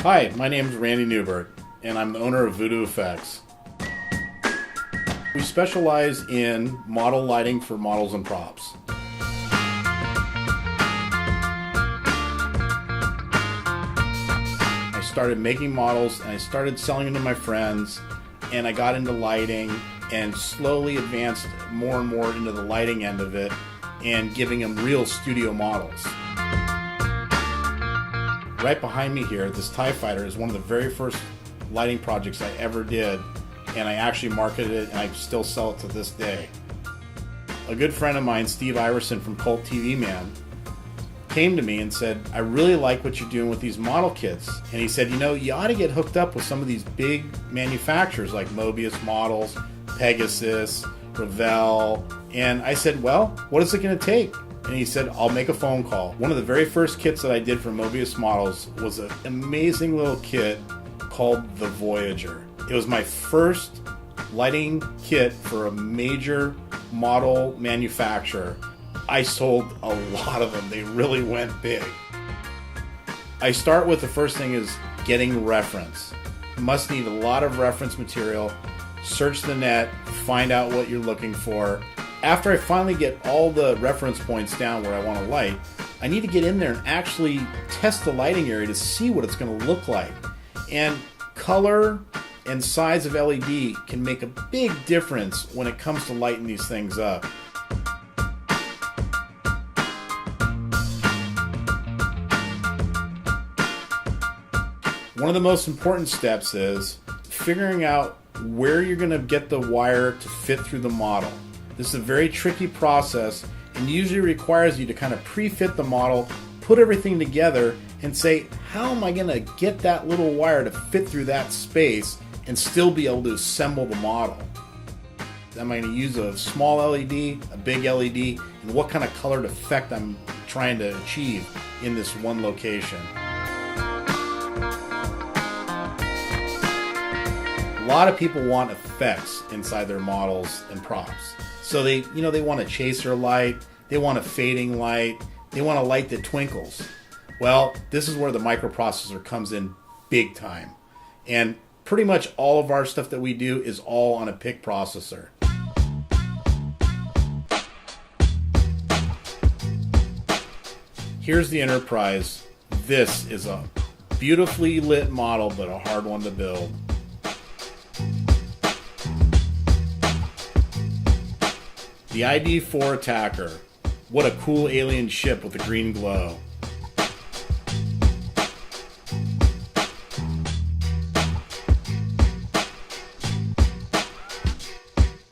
Hi, my name is Randy Newbert, and I'm the owner of Voodoo Effects. We specialize in model lighting for models and props. I started making models and I started selling them to my friends, and I got into lighting and slowly advanced more and more into the lighting end of it and giving them real studio models. Right behind me here, this TIE Fighter is one of the very first lighting projects I ever did, and I actually marketed it and I still sell it to this day. A good friend of mine, Steve Iverson from Cult TV Man, came to me and said, I really like what you're doing with these model kits. And he said, you know, you ought to get hooked up with some of these big manufacturers like Mobius Models, Pegasus, Revell. And I said, well, what is it going to take? And he said, I'll make a phone call. One of the very first kits that I did for Mobius Models was an amazing little kit called the Voyager. It was my first lighting kit for a major model manufacturer. I sold a lot of them. They really went big. I start with the first thing is getting reference. You must need a lot of reference material. Search the net, find out what you're looking for. After I finally get all the reference points down where I want to light, I need to get in there and actually test the lighting area to see what it's going to look like. And color and size of LED can make a big difference when it comes to lighting these things up. One of the most important steps is figuring out where you're going to get the wire to fit through the model. This is a very tricky process and usually requires you to kind of pre-fit the model, put everything together, and say, how am I going to get that little wire to fit through that space and still be able to assemble the model? Am I going to use a small LED, a big LED, and what kind of colored effect I'm trying to achieve in this one location? A lot of people want effects inside their models and props. So they want a chaser light, they want a fading light, they want a light that twinkles. Well, this is where the microprocessor comes in big time. And pretty much all of our stuff that we do is all on a PIC processor. Here's the Enterprise. This is a beautifully lit model, but a hard one to build. The ID-4 Attacker. What a cool alien ship with a green glow.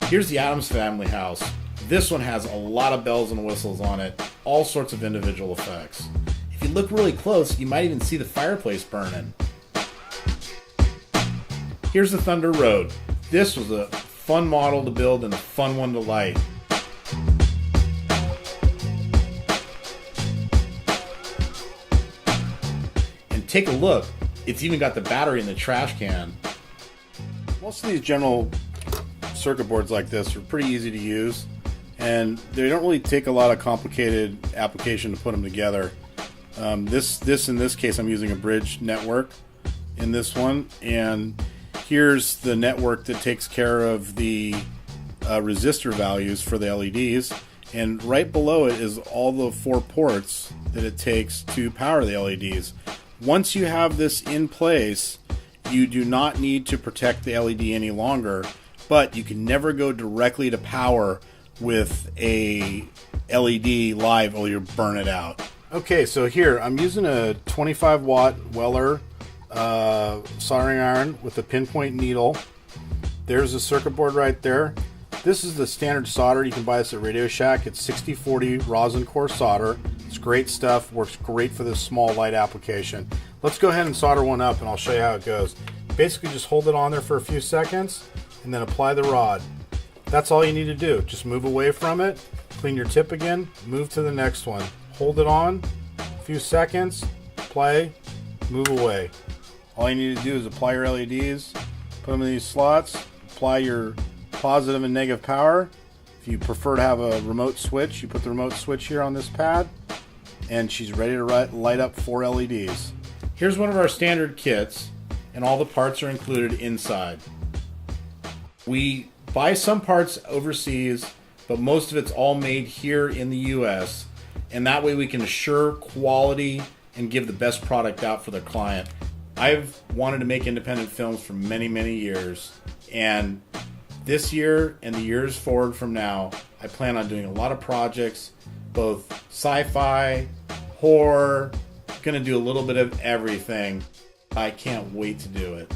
Here's the Addams Family house. This one has a lot of bells and whistles on it, all sorts of individual effects. If you look really close, you might even see the fireplace burning. Here's the Thunder Road. This was a fun model to build and a fun one to light. Take a look, it's even got the battery in the trash can. Most of these general circuit boards like this are pretty easy to use, and they don't really take a lot of complicated application to put them together. In this case, I'm using a bridge network in this one, and here's the network that takes care of the resistor values for the LEDs, and right below it is all the 4 ports that it takes to power the LEDs. Once you have this in place, you do not need to protect the LED any longer, but you can never go directly to power with a LED live or you'll burn it out. Okay, so here I'm using a 25 watt Weller soldering iron with a pinpoint needle. There's the circuit board right there. This is the standard solder. You can buy this at Radio Shack. It's 6040 rosin core solder. It's great stuff. Works great for this small light application. Let's go ahead and solder one up and I'll show you how it goes. Basically just hold it on there for a few seconds and then apply the rod. That's all you need to do. Just move away from it, clean your tip again, move to the next one. Hold it on, a few seconds, apply, move away. All you need to do is apply your LEDs, put them in these slots, apply your positive and negative power. If you prefer to have a remote switch, you put the remote switch here on this pad, and she's ready to light up 4 LEDs. Here's one of our standard kits, and all the parts are included inside. We buy some parts overseas, but most of it's all made here in the US, and that way we can assure quality and give the best product out for the client. I've wanted to make independent films for many, many years, and this year and the years forward from now, I plan on doing a lot of projects, both sci-fi, horror, gonna do a little bit of everything. I can't wait to do it.